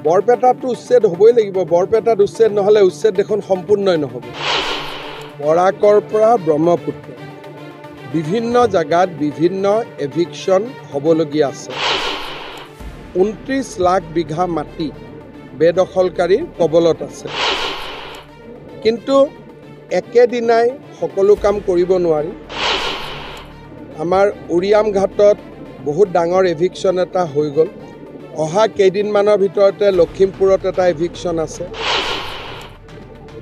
বৰপেটাটো উচ্ছেদ হ'বই লাগিব। বৰপেটাত উচ্ছেদ নহ'লে উচ্ছেদ দেখোন সম্পূৰ্ণই নহ'ব। বৰাকৰ পৰা ব্ৰহ্মপুত্ৰ বিভিন্ন জাগাত বিভিন্ন এভিকশ্যন হ'বলগীয়া আছে। 29 লাখ বিঘা মাটি বেদখলকাৰীৰ কবলত আছে। কিন্তু একেদিনাই সকলো কাম কৰিব নোৱাৰি। আমাৰ উৰিয়াম ঘাটত বহুত ডাঙৰ এভিকশ্যন এটা হৈ গ'ল। অহা কেইদিনমানৰ ভিতৰতে লখিমপুৰত এটা এভিকশ্যন আছে।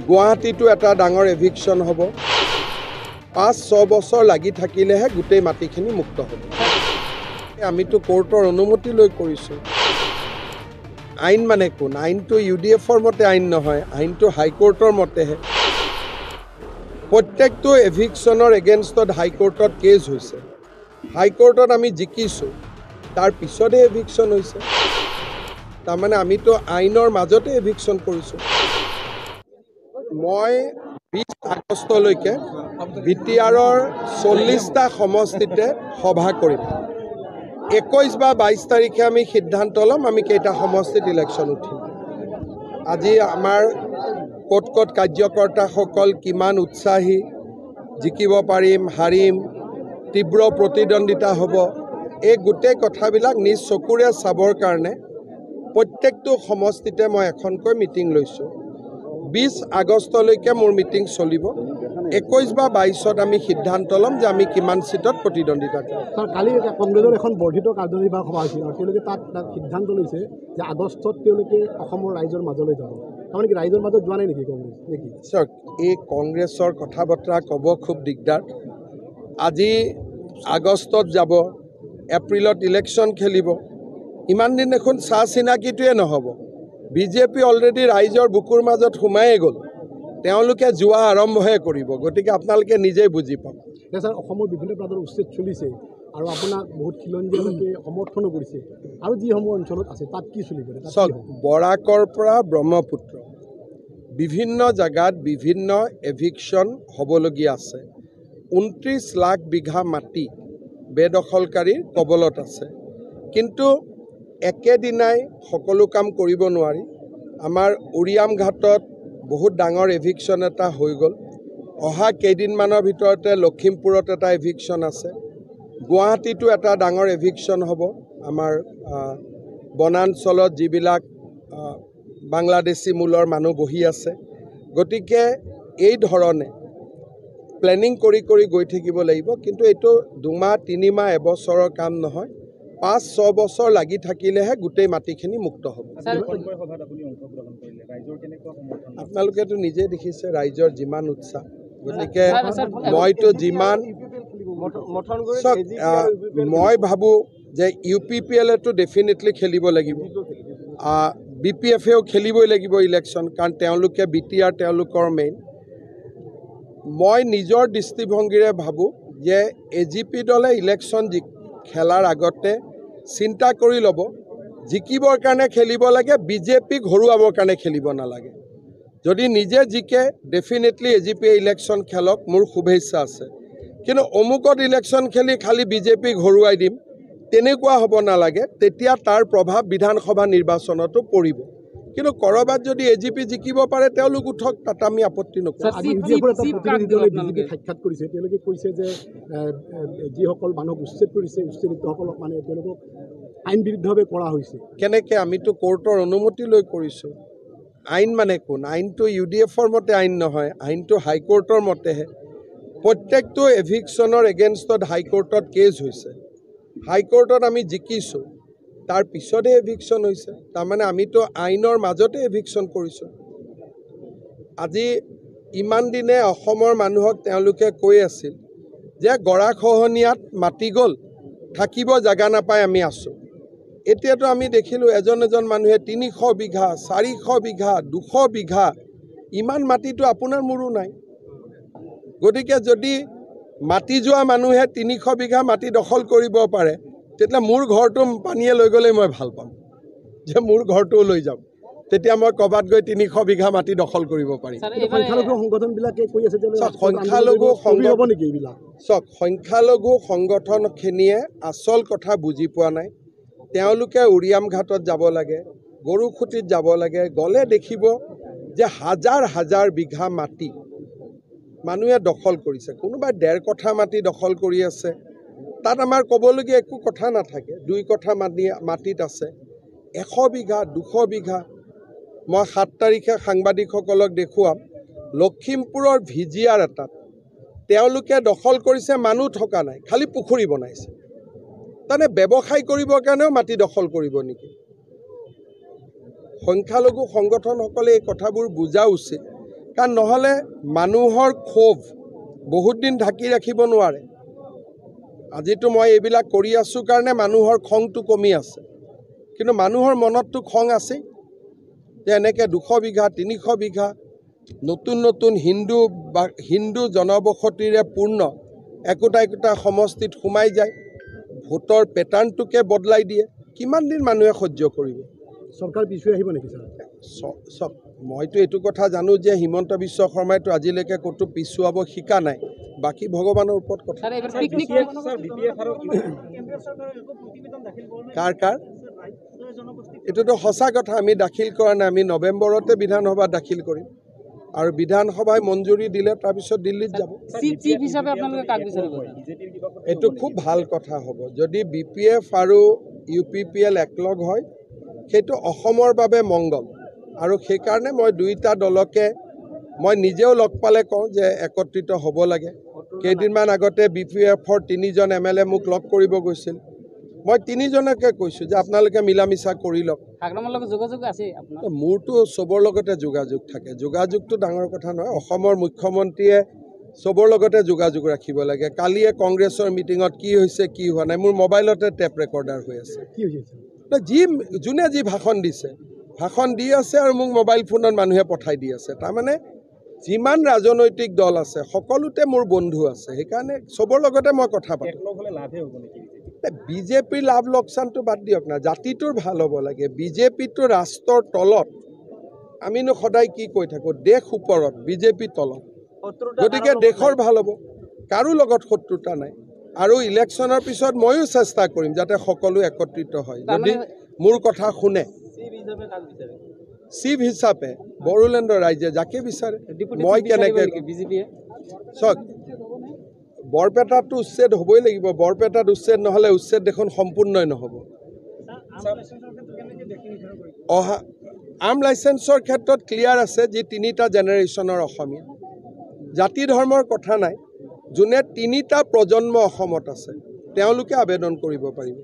গুৱাহাটীতো এটা ডাঙৰ এভিকশ্যন হ'ব। 5-6 বছৰ লাগি থাকিলেহে গোটেই মাটিখিনি মুক্ত হ'ব। আমিতো কোৰ্টৰ অনুমতি লৈ কৰিছোঁ। আইন মানে কোন? আইনটো UDFৰ মতে আইন নহয়, আইনটো হাইকোৰ্টৰ মতেহে। প্ৰত্যেকটো এভিকশ্যনৰ এগেইনষ্টত হাইকোৰ্টত কেছ হৈছে। হাইকোৰ্টত আমি জিকিছোঁ, তাৰ পিছতহে এভিকশ্যন হৈছে। তাৰমানে আমিতো আইনৰ মাজতে এভিকশ্যন কৰিছোঁ। মই 20 আগষ্টলৈকে BTRৰ 40টা সমষ্টিতে সভা কৰিম। 21 বা 22 তাৰিখে আমি সিদ্ধান্ত ল'ম আমি কেইটা সমষ্টিত ইলেকশ্যন উঠিম। আজি আমাৰ ক'ত ক'ত কাৰ্যকৰ্তাসকল কিমান উৎসাহী, জিকিব পাৰিম, হাৰিম, তীব্ৰ প্ৰতিদ্বন্দ্বিতা হ'ব, এই গোটেই কথাবিলাক নিজ চকুৰে চাবৰ কাৰণে প্ৰত্যেকটো সমষ্টিতে মই এখনকৈ মিটিং লৈছোঁ। 20 আগষ্টলৈকে মোৰ মিটিং চলিব। 21 বা 22ত আমি সিদ্ধান্ত ল'ম যে আমি কিমান চিটত প্ৰতিদ্বন্দ্বিতা কৰিম। ছাৰ, কালি কংগ্ৰেছৰ এখন বৰ্ধিত কাৰ্যনিৰ্বাহক সভা হৈছিল আৰু তেওঁলোকে তাত সিদ্ধান্ত লৈছে যে আগষ্টত তেওঁলোকে অসমৰ ৰাইজৰ মাজলৈ যাব। তাৰমানে কি ৰাইজৰ মাজত যোৱা নাই নেকি কংগ্ৰেছ নেকি? চাওক, এই কংগ্ৰেছৰ কথা বতৰা ক'ব খুব দিগদাৰ। আজি আগষ্টত যাব, এপ্ৰিলত ইলেকশ্যন খেলিব। ইমান দিন দেখোন চাহ চিনাকিটোৱে নহ'ব। BJP অলৰেডি ৰাইজৰ বুকুৰ মাজত সোমায়ে গ'ল। তেওঁলোকে যোৱা আৰম্ভহে কৰিব। গতিকে আপোনালোকে নিজেই বুজি পাব। ছাৰ, অসমৰ বিভিন্ন প্ৰান্তৰ উচ্ছেদ চলিছে আৰু আপোনাক বহুত খিলঞ্জীয়ালৈকে সমৰ্থনো কৰিছে আৰু যিসমূহ অঞ্চলত আছে তাত কি চলিব? চাওক, বৰাকৰ পৰা ব্ৰহ্মপুত্ৰ বিভিন্ন জাগাত বিভিন্ন এভিকশ্যন হ'বলগীয়া আছে। 29 লাখ বিঘা মাটি বেদখলকাৰীৰ কবলত আছে। কিন্তু একেদিনাই সকলো কাম কৰিব নোৱাৰি। আমাৰ উৰিয়াম ঘাটত বহুত ডাঙৰ এভিকশ্যন এটা হৈ গ'ল। অহা কেইদিনমানৰ ভিতৰতে লখিমপুৰত এটা এভিকশ্যন আছে। গুৱাহাটীতো এটা ডাঙৰ এভিকশ্যন হ'ব। আমাৰ বনাঞ্চলত যিবিলাক বাংলাদেশী মূলৰ মানুহ বহি আছে। গতিকে এই ধৰণে প্লেনিং কৰি কৰি গৈ থাকিব লাগিব। কিন্তু এইটো 2 মাহ 3 মাহ এবছৰৰ কাম নহয়। 5-6 বছৰ লাগি থাকিলেহে গোটেই মাটিখিনি মুক্ত হ'ব। আপোনালোকেতো নিজে দেখিছে ৰাইজৰ যিমান উৎসাহ। গতিকে মইতো যিমান মই ভাবোঁ যে UPPLটো ডেফিনেটলি খেলিব লাগিব। BPFেও খেলিবই লাগিব ইলেকশ্যন, কাৰণ তেওঁলোকে BTR তেওঁলোকৰ মেইন। মই নিজৰ দৃষ্টিভংগীৰে ভাবোঁ যে AGP দলে ইলেকশ্যন খেলাৰ আগতে চিন্তা কৰি ল'ব, জিকিবৰ কাৰণে খেলিব লাগে, BJPক হৰুৱাবৰ কাৰণে খেলিব নালাগে। যদি নিজে জিকে ডেফিনেটলি AGP ইলেকশ্যন খেলক, মোৰ শুভেচ্ছা আছে। কিন্তু অমুকত ইলেকশ্যন খেলি খালি BJPক হৰুৱাই দিম, তেনেকুৱা হ'ব নালাগে। তেতিয়া তাৰ প্ৰভাৱ বিধানসভা নিৰ্বাচনতো পৰিব। কিন্তু ক'ৰবাত যদি AGP জিকিব পাৰে তেওঁলোক উঠক, তাত আমি আপত্তি নকৰোঁ। সাক্ষাৎ কৰিছে, তেওঁলোকে কৈছে যে যিসকল মানুহক উচ্ছেদ কৰিছে উচ্ছেদিতসকলক মানে তেওঁলোকক আইন বিৰুদ্ধভাৱে কৰা হৈছে। কেনেকৈ? আমিতো কোৰ্টৰ অনুমতি লৈ কৰিছোঁ। আইন মানে কোন? আইনটো UDFৰ মতে আইন নহয়, আইনটো হাইকোৰ্টৰ মতেহে। প্ৰত্যেকটো এভিকশ্যনৰ এগেইনষ্টত হাইকোৰ্টত কেছ হৈছে। হাইকোৰ্টত আমি জিকিছোঁ, তাৰ পিছতহে এভিকশ্যন হৈছে। তাৰমানে আমিতো আইনৰ মাজতে এভিকশ্যন কৰিছোঁ। আজি ইমান দিনে অসমৰ মানুহক তেওঁলোকে কৈ আছিল যে গৰাখহনীয়াত মাটি গ'ল, থাকিব জাগা নাপাই আমি আছোঁ। এতিয়াতো আমি দেখিলোঁ এজন এজন মানুহে 300 বিঘা, 400 বিঘা, 200 বিঘা, ইমান মাটিটো আপোনাৰ মোৰো নাই। গতিকে যদি মাটি যোৱা মানুহে 300 বিঘা মাটি দখল কৰিব পাৰে, তেতিয়া মোৰ ঘৰটো পানীয়ে লৈ গ'লেই মই ভাল পাম, যে মোৰ ঘৰটোও লৈ যাম। তেতিয়া মই ক'ৰবাত গৈ 300 বিঘা মাটি দখল কৰিব পাৰিম। সংখ্যালঘু সংগঠনখিনিয়ে আচল কথা বুজি পোৱা নাই। তেওঁলোকে উৰিয়াম ঘাটত যাব লাগে, গৰুখুটিত যাব লাগে, গ'লে দেখিব যে হাজাৰ হাজাৰ বিঘা মাটি মানুহে দখল কৰিছে। কোনোবাই 1.5 কঠা মাটি দখল কৰি আছে, তাত আমাৰ ক'বলগীয়া একো কথা নাথাকে। 2 কঠা মাটিত আছে 100 বিঘা 200 বিঘা। মই 7 তাৰিখে সাংবাদিকসকলক দেখুৱাম লখিমপুৰৰ ভিজিয়াৰ এটাত তেওঁলোকে দখল কৰিছে, মানুহ থকা নাই, খালি পুখুৰী বনাইছে। তাৰমানে ব্যৱসায় কৰিবৰ কাৰণেও মাটি দখল কৰিব নেকি? সংখ্যালঘু সংগঠনসকলে এই কথাবোৰ বুজা উচিত, কাৰণ নহ'লে মানুহৰ ক্ষোভ বহুত দিন ঢাকি ৰাখিব নোৱাৰে। আজিতো মই এইবিলাক কৰি আছোঁ কাৰণে মানুহৰ খংটো কমি আছে, কিন্তু মানুহৰ মনততো খং আছে যে এনেকৈ 200 বিঘা 300 বিঘা নতুন নতুন হিন্দু জনবসতিৰে পূৰ্ণ একোটা সমষ্টিত সোমাই যায়, ভোটৰ পেটাৰ্ণটোকে বদলাই দিয়ে। কিমান দিন মানুহে সহ্য কৰিব? চৰকাৰ পিছুৱাই আহিব নেকি ছাৰ? মইতো এইটো কথা জানো যে হিমন্ত বিশ্ব শৰ্মাইতো আজিলৈকে ক'তো পিছুৱাব শিকা নাই, বাকী ভগৱানৰ ওপৰত কথা। কাৰ এইটোতো সঁচা কথা, আমি দাখিল কৰা নাই। আমি নৱেম্বৰতে বিধানসভাত দাখিল কৰিম আৰু বিধানসভাই মঞ্জুৰি দিলে তাৰপিছত দিল্লীত যাব। এইটো খুব ভাল কথা হ'ব যদি BPF আৰু UPPL একলগ হয়, সেইটো অসমৰ বাবে মংগল। আৰু সেইকাৰণে মই দুয়োটা দলকে মই নিজেও লগ পালে কওঁ যে একত্ৰিত হ'ব লাগে। কেইদিনমান আগতে BPFৰ 3জন MLA মোক লগ কৰিব গৈছিল। মই 3জনকে কৈছোঁ যে আপোনালোকে মিলা মিছা কৰি লওক। মোৰতো চবৰ লগতে যোগাযোগ থাকে, যোগাযোগটো ডাঙৰ কথা নহয়। অসমৰ মুখ্যমন্ত্ৰীয়ে চবৰ লগতে যোগাযোগ ৰাখিব লাগে। কালিয়ে কংগ্ৰেছৰ মিটিঙত কি হৈছে কি হোৱা নাই মোৰ মোবাইলতে টেপ ৰেকৰ্ডাৰ হৈ আছে। যোনে যি ভাষণ দিছে, ভাষণ দি আছে আৰু মোক মোবাইল ফোনত মানুহে পঠাই দি আছে। তাৰমানে যিমান ৰাজনৈতিক দল আছে সকলোতে মোৰ বন্ধু আছে, সেইকাৰণে চবৰ লগতে মই কথা পাতোঁ। বিজেপিৰ লাভ লোকচানটো বাদ দিয়ক না, জাতিটোৰ ভাল হ'ব লাগে। বিজেপিটো ৰাষ্ট্ৰৰ তলত, আমিনো সদায় কি কৈ থাকোঁ দেশ ওপৰত বিজেপি তলত, গতিকে দেশৰ ভাল হ'ব, কাৰো লগত শত্ৰুতা নাই। আৰু ইলেকশ্যনৰ পিছত ময়ো চেষ্টা কৰিম যাতে সকলো একত্ৰিত হয়, যদি মোৰ কথা শুনে। চিফ হিচাপে বড়োলেণ্ডৰ ৰাইজে যাকে বিচাৰে, মই কেনেকৈ চাওক বৰপেটাতো উচ্ছেদ হ'বই লাগিব। বৰপেটাত উচ্ছেদ নহ'লে উচ্ছেদ দেখোন সম্পূৰ্ণই নহ'ব। আৰ্ম লাইচেন্সৰ ক্ষেত্ৰত ক্লিয়াৰ আছে যি 3টা জেনেৰেশ্যনৰ অসমীয়া, জাতি ধৰ্মৰ কথা নাই। যোনে 3টা প্ৰজন্ম অসমত আছে তেওঁলোকে আবেদন কৰিব পাৰিব।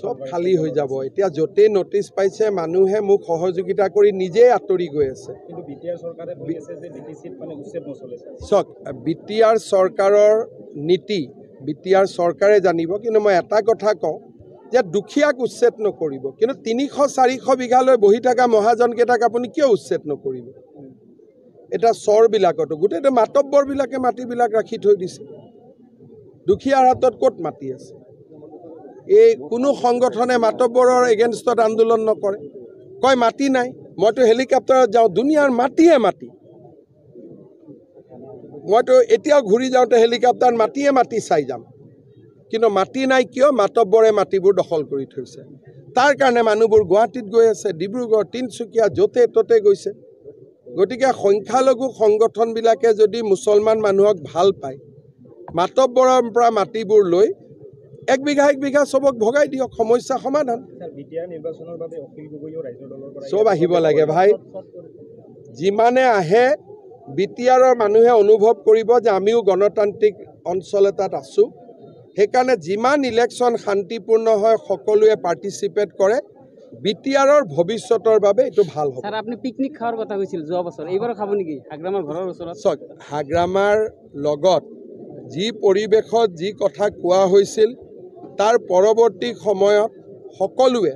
চব খালী হৈ যাব এতিয়া। য'তেই নটিচ পাইছে মানুহে মোক সহযোগিতা কৰি নিজেই আঁতৰি গৈ আছে। চাওক BTR চৰকাৰৰ নীতি BTR চৰকাৰে জানিব, কিন্তু মই এটা কথা কওঁ যে দুখীয়াক উচ্ছেদ নকৰিব, কিন্তু 300-400 বিঘালৈ বহি থকা মহাজনকেইটাক আপুনি কিয় উচ্ছেদ নকৰিব? এতিয়া চৰবিলাকতো গোটেইটো মাতব্বৰবিলাকে মাটিবিলাক ৰাখি থৈ দিছে। দুখীয়াৰ হাতত ক'ত মাটি আছে? এই কোনো সংগঠনে মাতব্বৰৰ এগেইনষ্টত আন্দোলন নকৰে, কয় মাটি নাই। মইতো হেলিকপ্টাৰত যাওঁ, দুনিয়াৰ মাটিয়ে মাটি। মইতো এতিয়াও ঘূৰি যাওঁতে হেলিকপ্টাৰত মাটি চাই যাম, কিন্তু মাটি নাই কিয়? মাতব্বৰে মাটিবোৰ দখল কৰি থৈছে। তাৰ কাৰণে মানুহবোৰ গুৱাহাটীত গৈ আছে, ডিব্ৰুগড়, তিনিচুকীয়া, য'তে ত'তে গৈছে। গতিকে সংখ্যালঘু সংগঠনবিলাকে যদি মুছলমান মানুহক ভাল পায়, মাতব্বৰৰ পৰা মাটিবোৰ লৈ 1 বিঘা চবক ভগাই দিয়ক, সমস্যা সমাধান। চব আহিব লাগে ভাই, যিমানে আহে BTRৰ মানুহে অনুভৱ কৰিব যে আমিও গণতান্ত্ৰিক অঞ্চল এটাত আছোঁ। সেইকাৰণে যিমান ইলেকশ্যন শান্তিপূৰ্ণ হয় সকলোৱে পাৰ্টিচিপেট কৰে, BTRৰ ভৱিষ্যতৰ বাবে এইটো ভাল হ'ব। আপুনি পিকনিক খাৱাৰ কথা কৈছিল যোৱা বছৰ, এইবাৰ খাব নেকি হাগ্ৰামাৰ ঘৰৰ ওচৰত? চাওক হাগ্ৰামাৰ লগত যি পৰিৱেশত যি কথা কোৱা হৈছিল, তাৰ পৰৱৰ্তী সময়ত সকলোৱে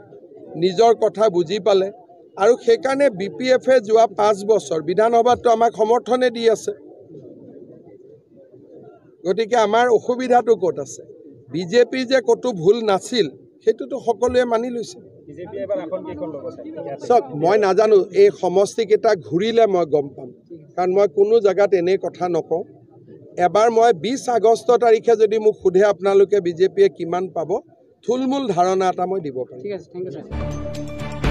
নিজৰ কথা বুজি পালে আৰু সেইকাৰণে BPFে যোৱা 5 বছৰ বিধানসভাতো আমাক সমৰ্থনে দি আছে। গতিকে আমাৰ অসুবিধাটো ক'ত আছে? বিজেপিৰ যে ক'তো ভুল নাছিল সেইটোতো সকলোৱে মানি লৈছে। চাওক মই নাজানো, এই সমষ্টিকেইটা ঘূৰিলে মই গম পাম, কাৰণ মই কোনো জেগাত এনেই কথা নকওঁ। এবাৰ মই 20 আগষ্ট তাৰিখে যদি মোক সোধে আপোনালোকে বিজেপিয়ে কিমান পাব, থুলমূল ধাৰণা এটা মই দিব পাৰিম। ঠিক আছে, থেংক ইউ ছাৰ।